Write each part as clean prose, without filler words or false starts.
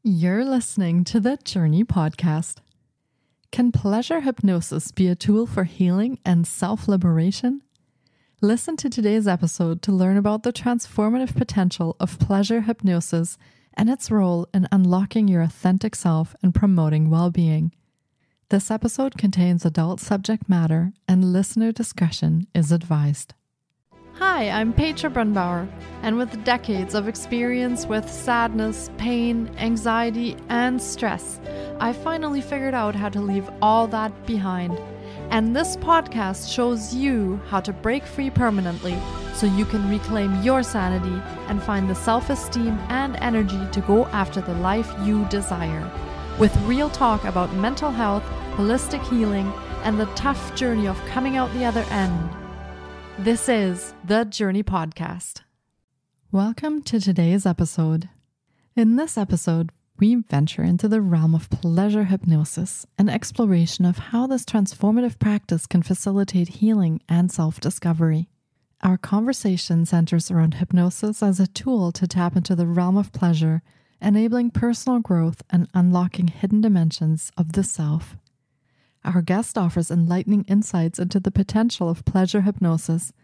You're listening to the Journey podcast. Can pleasure hypnosis be a tool for healing and self-liberation? Listen to today's episode to learn about the transformative potential of pleasure hypnosis and its role in unlocking your authentic self and promoting well-being. This episode contains adult subject matter and listener discretion is advised. Hi, I'm Petra Brunbauer, and with decades of experience with sadness, pain, anxiety, and stress, I finally figured out how to leave all that behind. And this podcast shows you how to break free permanently so you can reclaim your sanity and find the self-esteem and energy to go after the life you desire. With real talk about mental health, holistic healing, and the tough journey of coming out the other end. This is the Journey Podcast. Welcome to today's episode. In this episode, we venture into the realm of pleasure hypnosis, an exploration of how this transformative practice can facilitate healing and self-discovery. Our conversation centers around hypnosis as a tool to tap into the realm of pleasure, enabling personal growth and unlocking hidden dimensions of the self. Our guest offers enlightening insights into the potential of pleasure hypnosis,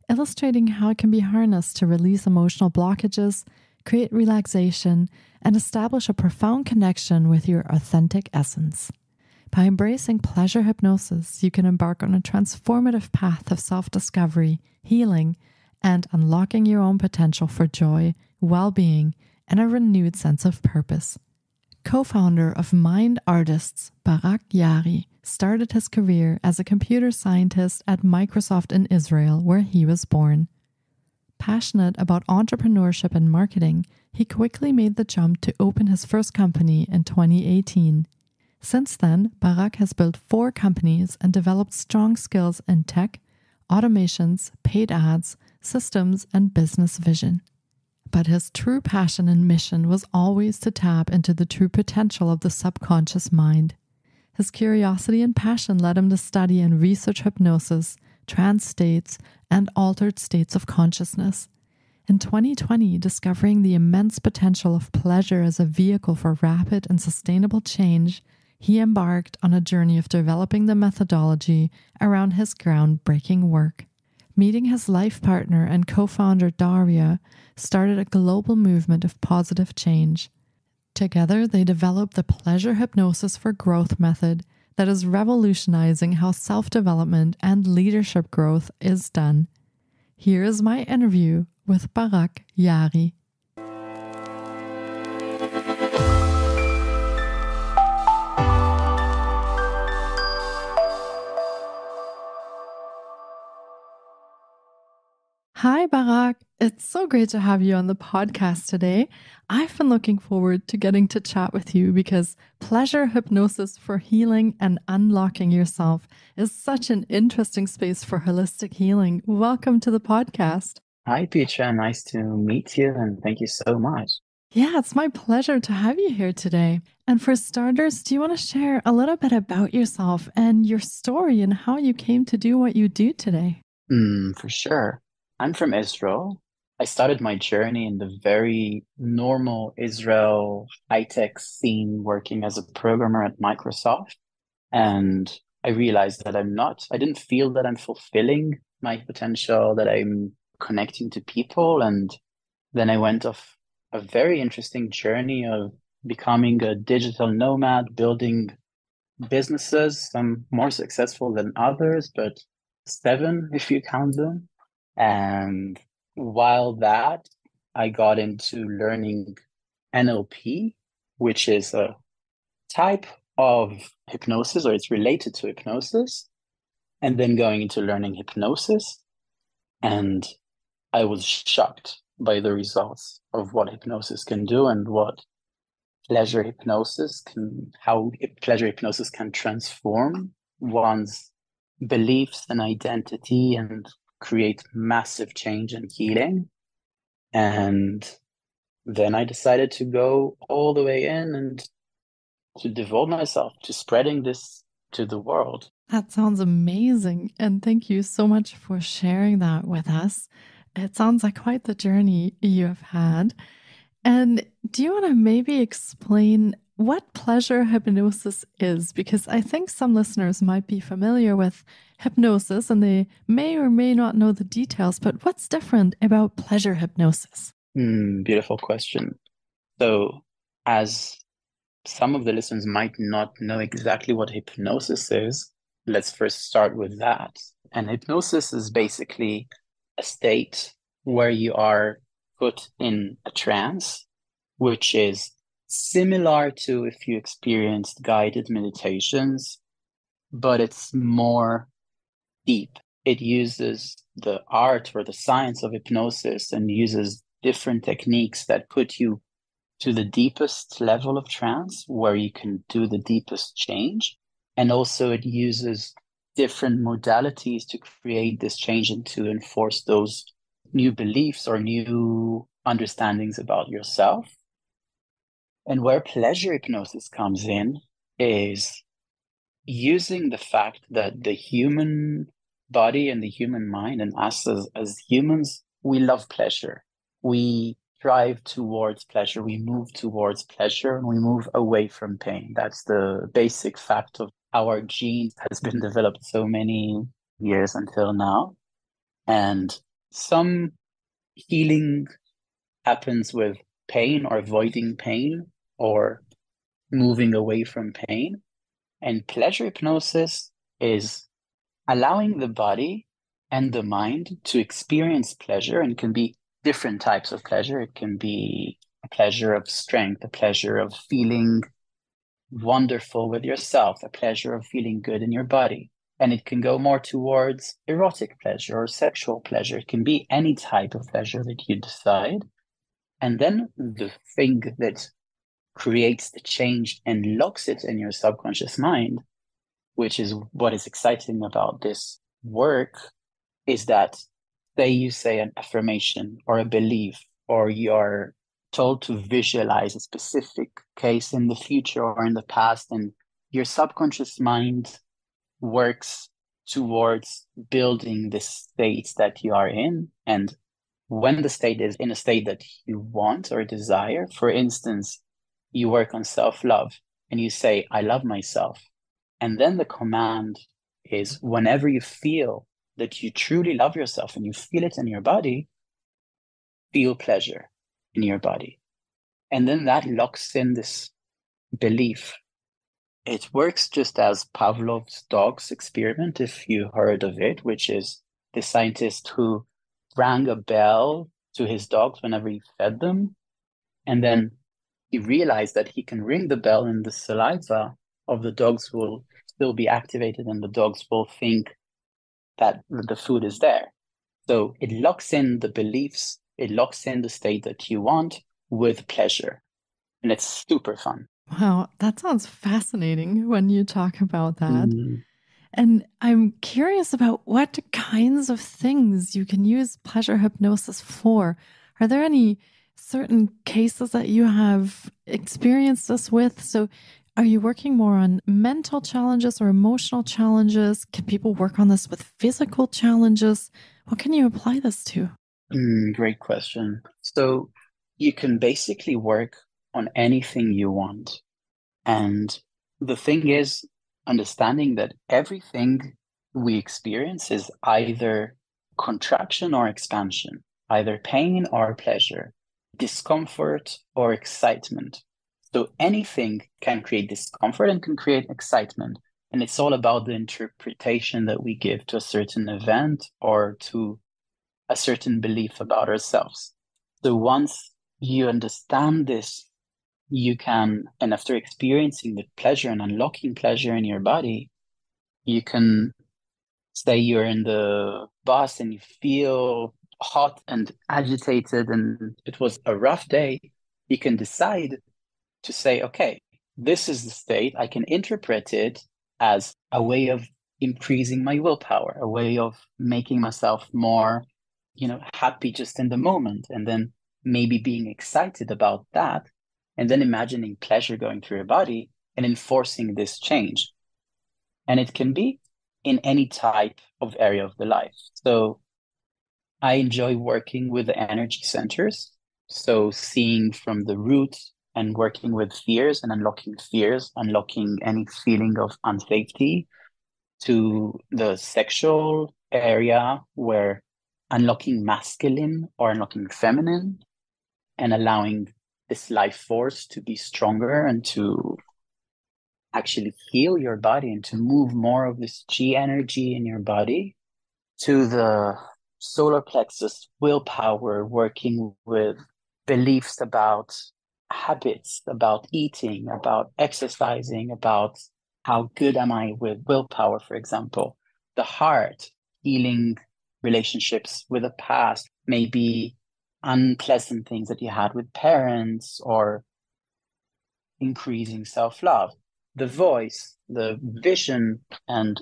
illustrating how it can be harnessed to release emotional blockages, create relaxation, and establish a profound connection with your authentic essence. By embracing pleasure hypnosis, you can embark on a transformative path of self-discovery, healing, and unlocking your own potential for joy, well-being, and a renewed sense of purpose. Co-founder of Mind Artists, Barak Yaari, started his career as a computer scientist at Microsoft in Israel, where he was born. Passionate about entrepreneurship and marketing, he quickly made the jump to open his first company in 2018. Since then, Barak has built 4 companies and developed strong skills in tech, automations, paid ads, systems, and business vision. But his true passion and mission was always to tap into the true potential of the subconscious mind. His curiosity and passion led him to study and research hypnosis, trance states, and altered states of consciousness. In 2020, discovering the immense potential of pleasure as a vehicle for rapid and sustainable change, he embarked on a journey of developing the methodology around his groundbreaking work. Meeting his life partner and co-founder Daria started a global movement of positive change. Together, they developed the Pleasure Hypnosis for Growth method that is revolutionizing how self-development and leadership growth is done. Here is my interview with Barak Yaari. Hi, Barak. It's so great to have you on the podcast today. I've been looking forward to getting to chat with you because pleasure hypnosis for healing and unlocking yourself is such an interesting space for holistic healing. Welcome to the podcast. Hi, Petra. Nice to meet you, and thank you so much. Yeah, it's my pleasure to have you here today. And for starters, do you want to share a little bit about yourself and your story and how you came to do what you do today? For sure. I'm from Israel. I started my journey in the very normal Israel high-tech scene working as a programmer at Microsoft. And I realized that I didn't feel that I'm fulfilling my potential, that I'm connecting to people. And then I went off a very interesting journey of becoming a digital nomad, building businesses, some more successful than others, but 7 if you count them. And while that, I got into learning NLP, which is a type of hypnosis, or it's related to hypnosis, and then going into learning hypnosis. And I was shocked by the results of what hypnosis can do and what how pleasure hypnosis can transform one's beliefs and identity and create massive change and healing. And then I decided to go all the way in and to devote myself to spreading this to the world. That sounds amazing. And thank you so much for sharing that with us. It sounds like quite the journey you have had. And do you want to maybe explain what pleasure hypnosis is? Because I think some listeners might be familiar with hypnosis and they may or may not know the details, but what's different about pleasure hypnosis? Beautiful question. So, as some of the listeners might not know exactly what hypnosis is, let's first start with that. And hypnosis is basically a state where you are put in a trance, which is similar to if you experienced guided meditations, but it's more deep. It uses the art or the science of hypnosis and uses different techniques that put you to the deepest level of trance where you can do the deepest change. And also, it uses different modalities to create this change and to enforce those new beliefs or new understandings about yourself. And where pleasure hypnosis comes in is using the fact that the human body and the human mind and us as humans, we love pleasure. We drive towards pleasure. We move towards pleasure and we move away from pain. That's the basic fact of how our genes has been developed so many years until now. And some healing happens with pain or avoiding pain or moving away from pain. And pleasure hypnosis is allowing the body and the mind to experience pleasure, and it can be different types of pleasure. It can be a pleasure of strength, a pleasure of feeling wonderful with yourself, a pleasure of feeling good in your body. And it can go more towards erotic pleasure or sexual pleasure. It can be any type of pleasure that you decide. And then the thing that creates the change and locks it in your subconscious mind, which is what is exciting about this work, is that you say an affirmation or a belief, or you're told to visualize a specific case in the future or in the past, and your subconscious mind works towards building the state that you are in. And when the state is in a state that you want or desire, for instance, you work on self-love and you say, I love myself. And then the command is whenever you feel that you truly love yourself and you feel it in your body, feel pleasure in your body. And then that locks in this belief. It works just as Pavlov's dog's experiment, if you heard of it, which is the scientist who rang a bell to his dogs whenever he fed them. And then he realized that he can ring the bell and the saliva of the dogs will still be activated and the dogs will think that the food is there. So it locks in the beliefs, it locks in the state that you want with pleasure. And it's super fun. Wow, that sounds fascinating when you talk about that. And I'm curious about what kinds of things you can use pleasure hypnosis for. Are there any certain cases that you have experienced this with? So are you working more on mental challenges or emotional challenges? Can people work on this with physical challenges? What can you apply this to? Great question. So you can basically work on anything you want. And the thing is, understanding that everything we experience is either contraction or expansion, either pain or pleasure, discomfort or excitement. So anything can create discomfort and can create excitement. And it's all about the interpretation that we give to a certain event or to a certain belief about ourselves. So once you understand this, you can, and after experiencing the pleasure and unlocking pleasure in your body, you can say you're in the bus and you feel hot and agitated and it was a rough day. You can decide to say, okay, this is the state. I can interpret it as a way of increasing my willpower, a way of making myself more, happy just in the moment. And then maybe being excited about that. And then imagining pleasure going through your body and enforcing this change. And it can be in any type of area of the life. So I enjoy working with the energy centers. So seeing from the root and working with fears, unlocking any feeling of unsafety, to the sexual area where unlocking masculine or unlocking feminine and allowing this life force to be stronger and to actually heal your body and to move more of this chi energy in your body, to the solar plexus willpower, working with beliefs about habits, about eating, about exercising, about how good am I with willpower, for example. The heart, healing relationships with the past, maybe unpleasant things that you had with parents, or increasing self-love. The voice, the vision, and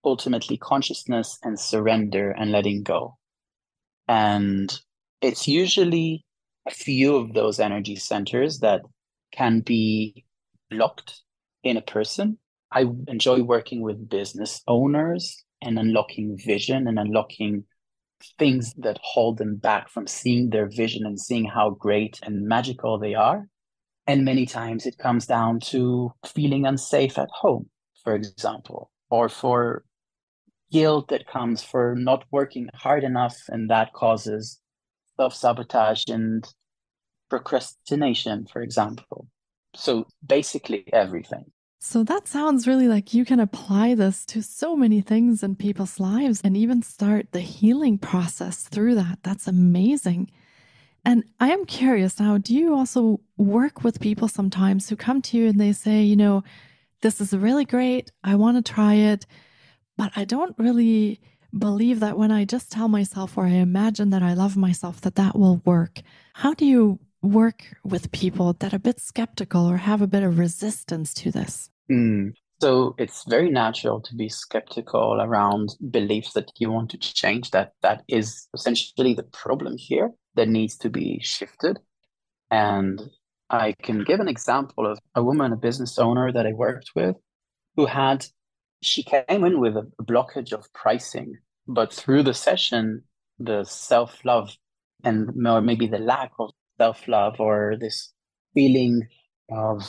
ultimately consciousness and surrender and letting go. And it's usually a few of those energy centers that can be blocked in a person. I enjoy working with business owners and unlocking vision and unlocking things that hold them back from seeing their vision and seeing how great and magical they are. And many times it comes down to feeling unsafe at home, for example, or for guilt that comes for not working hard enough, and that causes self-sabotage and procrastination, for example. So basically everything. So that sounds really like you can apply this to so many things in people's lives and even start the healing process through that. That's amazing. And I am curious now, do you also work with people sometimes who come to you and they say, this is really great. I want to try it, but I don't really believe that when I just tell myself or I imagine that I love myself, that will work. How do you work with people that are a bit skeptical or have a bit of resistance to this? So it's very natural to be skeptical around beliefs that you want to change. That is essentially the problem here that needs to be shifted. And I can give an example of a woman, a business owner that I worked with, who she came in with a blockage of pricing, but through the session, the self-love and maybe the lack of self-love, or this feeling of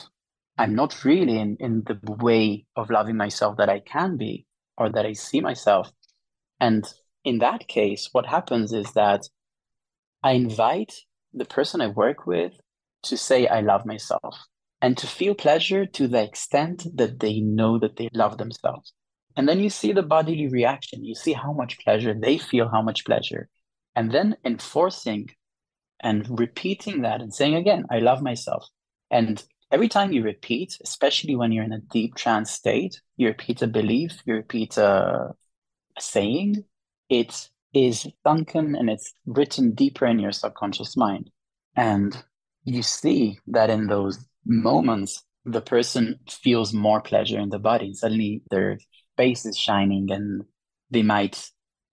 I'm not really in the way of loving myself that I can be or that I see myself. And in that case, what happens is that I invite the person I work with to say, I love myself, and to feel pleasure to the extent that they know that they love themselves. And then you see the bodily reaction. You see how much pleasure they feel, how much pleasure. And then enforcing and repeating that and saying again, I love myself. And every time you repeat, especially when you're in a deep trance state, you repeat a belief, you repeat a saying, it is sunken and it's written deeper in your subconscious mind. And you see that in those moments, the person feels more pleasure in the body. Suddenly their face is shining and they might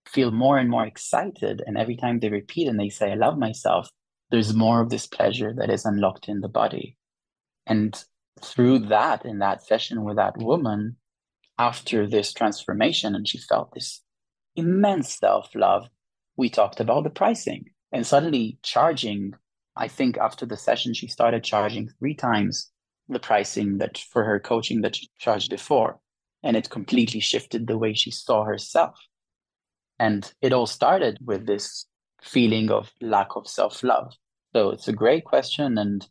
feel more and more excited. And every time they repeat and they say, I love myself, there's more of this pleasure that is unlocked in the body. And through that, in that session with that woman, after this transformation, and she felt this immense self-love, we talked about the pricing and suddenly charging. I think after the session, she started charging 3 times the pricing that for her coaching that she charged before. And it completely shifted the way she saw herself. And it all started with this feeling of lack of self-love. So it's a great question. And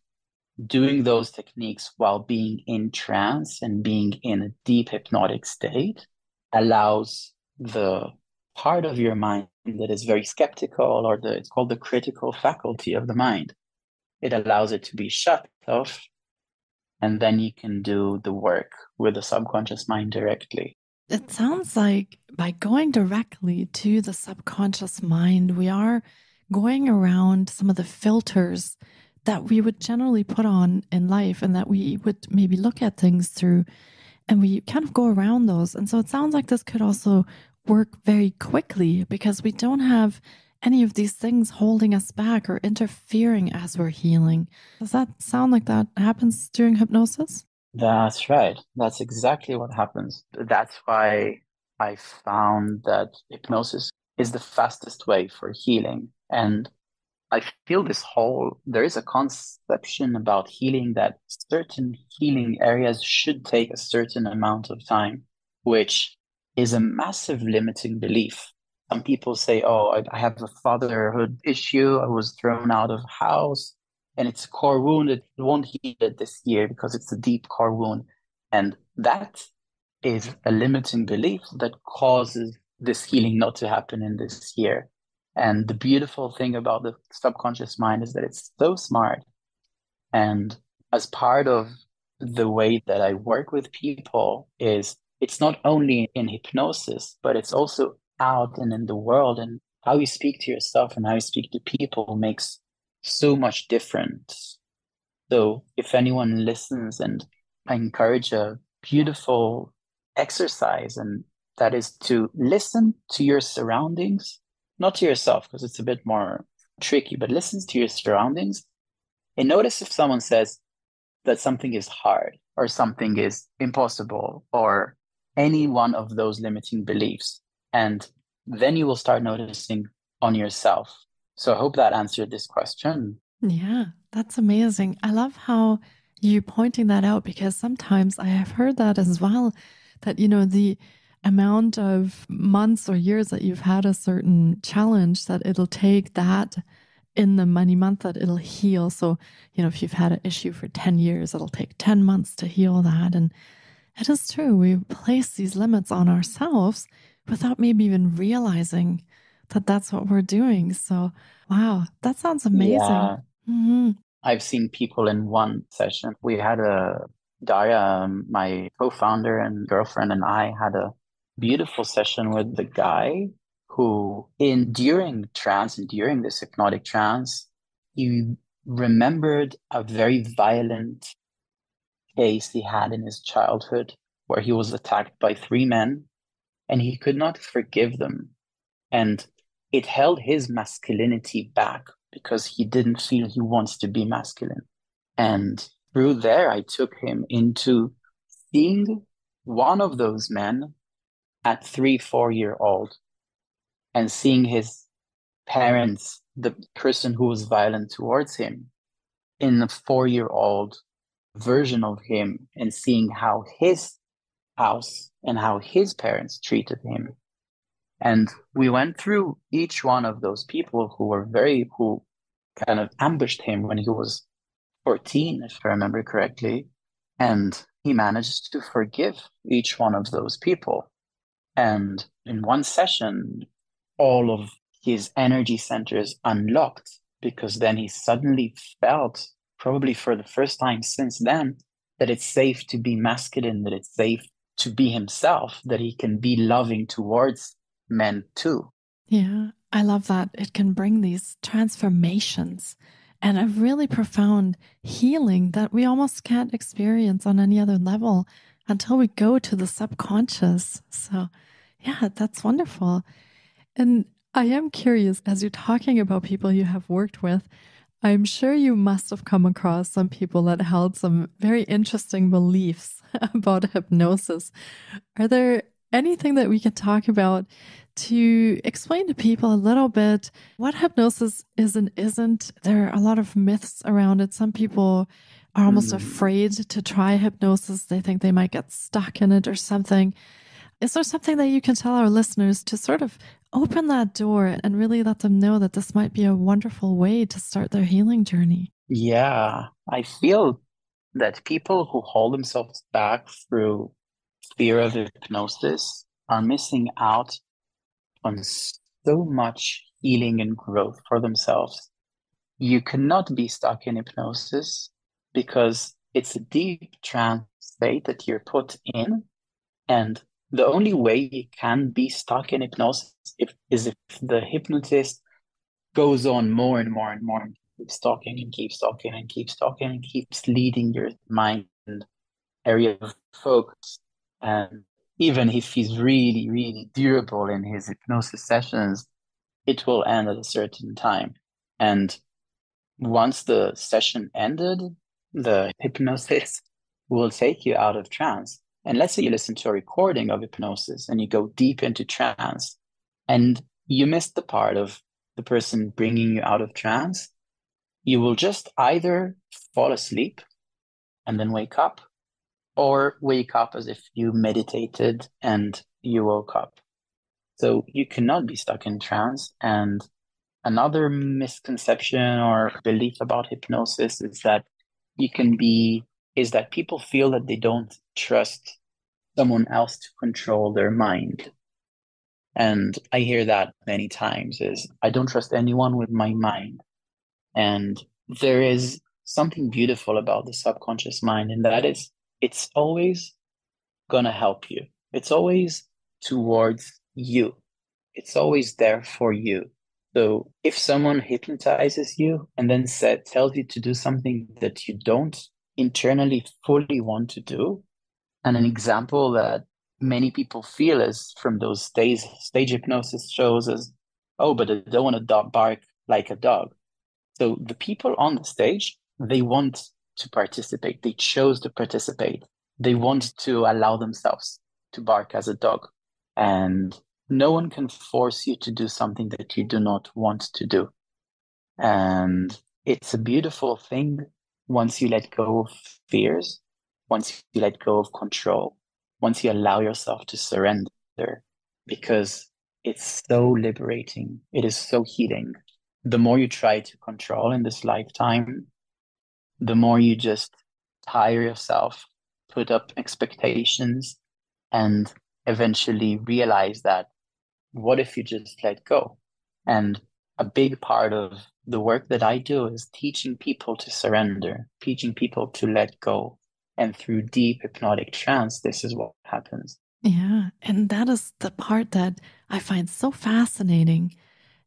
doing those techniques while being in trance and being in a deep hypnotic state allows the part of your mind that is very skeptical, or it's called the critical faculty of the mind. It allows it to be shut off, and then you can do the work with the subconscious mind directly. It sounds like by going directly to the subconscious mind, we are going around some of the filters that we would generally put on in life and that we would maybe look at things through, and we kind of go around those. And so it sounds like this could also work very quickly because we don't have any of these things holding us back or interfering as we're healing. Does that sound like that happens during hypnosis? That's right. That's exactly what happens. That's why I found that hypnosis is the fastest way for healing. And I feel there is a conception about healing that certain healing areas should take a certain amount of time, which is a massive limiting belief. Some people say, oh, I have a fatherhood issue. I was thrown out of house and it's a core wound. It won't heal it this year because it's a deep core wound. And that is a limiting belief that causes this healing not to happen in this year. And the beautiful thing about the subconscious mind is that it's so smart. And as part of the way that I work with people is it's not only in hypnosis, but it's also out and in the world. And how you speak to yourself and how you speak to people makes so much difference. So if anyone listens, and I encourage a beautiful exercise, and that is to listen to your surroundings, not to yourself, because it's a bit more tricky, but listen to your surroundings and notice if someone says that something is hard or something is impossible or any one of those limiting beliefs. And then you will start noticing on yourself. So I hope that answered this question. Yeah, that's amazing. I love how you pointing that out because sometimes I have heard that as well, that, the amount of months or years that you've had a certain challenge, that it'll take that in the money month that it'll heal. So, if you've had an issue for 10 years, it'll take 10 months to heal that. And it is true. We place these limits on ourselves without maybe even realizing that that's what we're doing. So, wow, that sounds amazing. Yeah, Hmm. I've seen people in one session. We had Daria, my co-founder and girlfriend, and I had a beautiful session with the guy who, during trance and during this hypnotic trance, he remembered a very violent case he had in his childhood where he was attacked by three men and he could not forgive them. And it held his masculinity back because he didn't feel he wants to be masculine. And through there, I took him into seeing one of those men at 3, 4 year old and seeing his parents, the person who was violent towards him, in a 4 year old version of him, and seeing how his house and how his parents treated him. And we went through each one of those people who kind of ambushed him when he was 14, if I remember correctly. And he managed to forgive each one of those people. And in one session, all of his energy centers unlocked because then he suddenly felt, probably for the first time since then, that it's safe to be masculine, that it's safe to be himself, that he can be loving towards men too. Yeah, I love that. It can bring these transformations and a really profound healing that we almost can't experience on any other level until we go to the subconscious. So, yeah, that's wonderful. And I am curious, as you're talking about people you have worked with, I'm sure you must have come across some people that held some very interesting beliefs about hypnosis. Are there anything that we can talk about to explain to people a little bit what hypnosis is and isn't? There are a lot of myths around it. Some people are almost Mm. afraid to try hypnosis. They think they might get stuck in it or something. Is there something that you can tell our listeners to sort of open that door and really let them know that this might be a wonderful way to start their healing journey? Yeah, I feel that people who hold themselves back through fear of hypnosis are missing out on so much healing and growth for themselves. You cannot be stuck in hypnosis because it's a deep trance state that you're put in. And the only way you can be stuck in hypnosis is if the hypnotist goes on more and more and more and keeps talking and keeps talking and keeps talking and keeps leading your mind area of focus. And even if he's really, really durable in his hypnosis sessions, it will end at a certain time. And once the session ended, the hypnotist will take you out of trance. And let's say you listen to a recording of hypnosis and you go deep into trance and you missed the part of the person bringing you out of trance, you will just either fall asleep and then wake up, or wake up as if you meditated and you woke up. So you cannot be stuck in trance. And another misconception or belief about hypnosis is that people feel that they don't trust someone else to control their mind. And I hear that many times is I don't trust anyone with my mind. And there is something beautiful about the subconscious mind, and that is it's always gonna help you. It's always towards you. It's always there for you. So if someone hypnotizes you and then tells you to do something that you don't internally fully want to do, and an example that many people feel is from those stage hypnosis shows is, oh, but I don't want to bark like a dog. So the people on the stage, they want to participate. They chose to participate. They want to allow themselves to bark as a dog. And no one can force you to do something that you do not want to do. And it's a beautiful thing once you let go of fears, once you let go of control, once you allow yourself to surrender, because it's so liberating. It is so healing. The more you try to control in this lifetime, the more you just tire yourself, put up expectations, and eventually realize that what if you just let go? And a big part of the work that I do is teaching people to surrender, teaching people to let go. And through deep hypnotic trance, this is what happens. Yeah. And that is the part that I find so fascinating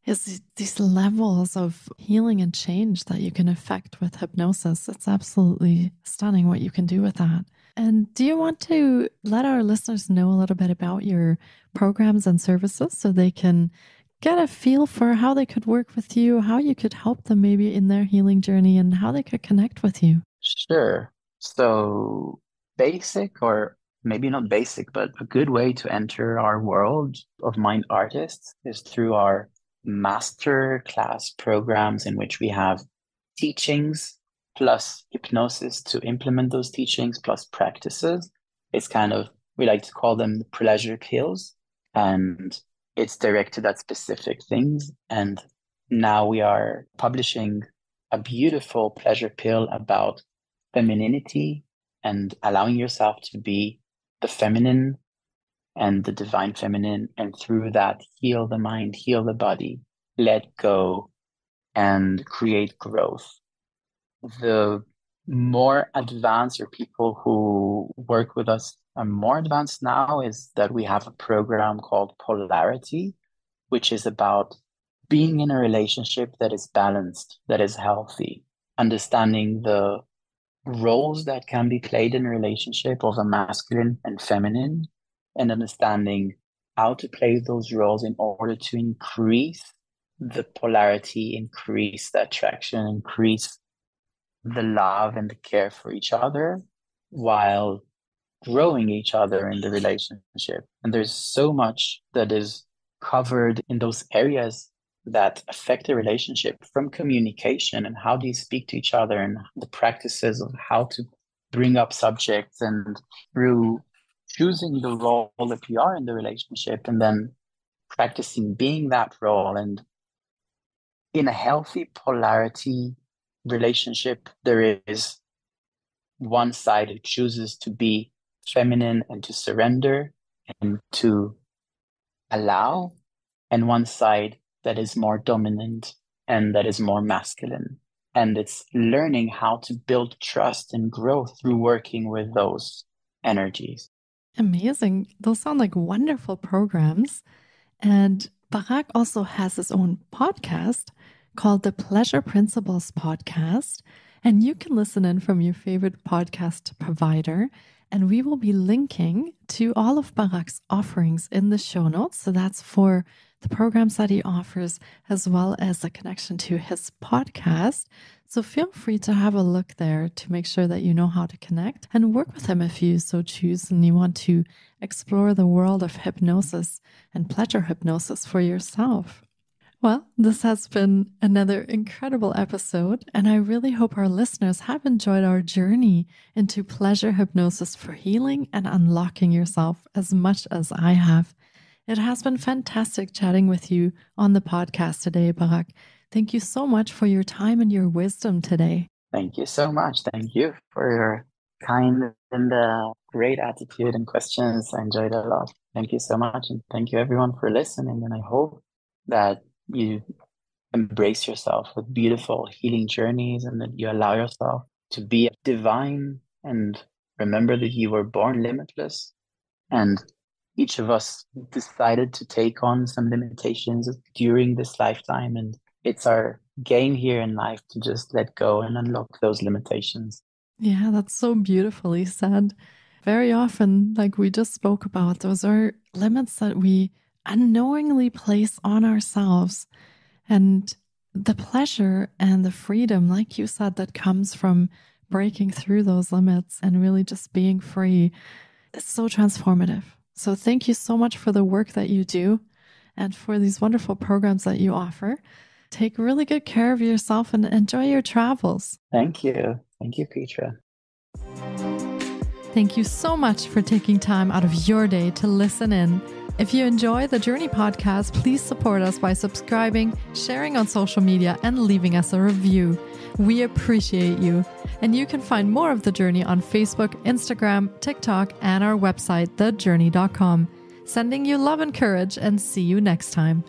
is these levels of healing and change that you can affect with hypnosis. It's absolutely stunning what you can do with that. And do you want to let our listeners know a little bit about your programs and services so they can get a feel for how they could work with you, how you could help them maybe in their healing journey, and how they could connect with you? Sure. So basic, or maybe not basic, but a good way to enter our world of mind artists is through our master class programs, in which we have teachings plus hypnosis to implement those teachings plus practices. It's kind of, we like to call them the pleasure pills, and it's directed at specific things. And now we are publishing a beautiful pleasure pill about femininity and allowing yourself to be the feminine and the divine feminine, and through that heal the mind, heal the body, let go, and create growth. The more advanced, or people who work with us are more advanced now, is that we have a program called Polarity, which is about being in a relationship that is balanced, that is healthy, understanding the roles that can be played in a relationship of a masculine and feminine, and understanding how to play those roles in order to increase the polarity, increase the attraction, increase the love and the care for each other, while growing each other in the relationship. And there's so much that is covered in those areas that affect the relationship, from communication and how do you speak to each other, and the practices of how to bring up subjects, and through choosing the role that you are in the relationship, and then practicing being that role. And in a healthy polarity relationship, there is one side who chooses to be feminine and to surrender and to allow, and one side that is more dominant and that is more masculine. And it's learning how to build trust and growth through working with those energies. Amazing. Those sound like wonderful programs. And Barak also has his own podcast called the Pleasure Principles Podcast. And you can listen in from your favorite podcast provider. And we will be linking to all of Barak's offerings in the show notes. So that's for the programs that he offers, as well as a connection to his podcast. So feel free to have a look there to make sure that you know how to connect and work with him if you so choose and you want to explore the world of hypnosis and pleasure hypnosis for yourself. Well, this has been another incredible episode, and I really hope our listeners have enjoyed our journey into pleasure hypnosis for healing and unlocking yourself as much as I have. It has been fantastic chatting with you on the podcast today, Barak. Thank you so much for your time and your wisdom today. Thank you so much. Thank you for your kind and great attitude and questions. I enjoyed it a lot. Thank you so much. And thank you everyone for listening. And I hope that you embrace yourself with beautiful healing journeys and that you allow yourself to be divine and remember that you were born limitless. And each of us decided to take on some limitations during this lifetime. And it's our game here in life to just let go and unlock those limitations. Yeah, that's so beautifully said. Very often, like we just spoke about, those are limits that we unknowingly place on ourselves. And the pleasure and the freedom, like you said, that comes from breaking through those limits and really just being free, is so transformative. So thank you so much for the work that you do and for these wonderful programs that you offer. Take really good care of yourself and enjoy your travels. Thank you. Thank you, Petra. Thank you so much for taking time out of your day to listen in. If you enjoy the Journey podcast, please support us by subscribing, sharing on social media, and leaving us a review. We appreciate you. And you can find more of The Journey on Facebook, Instagram, TikTok, and our website, thejourney.com. Sending you love and courage, and see you next time.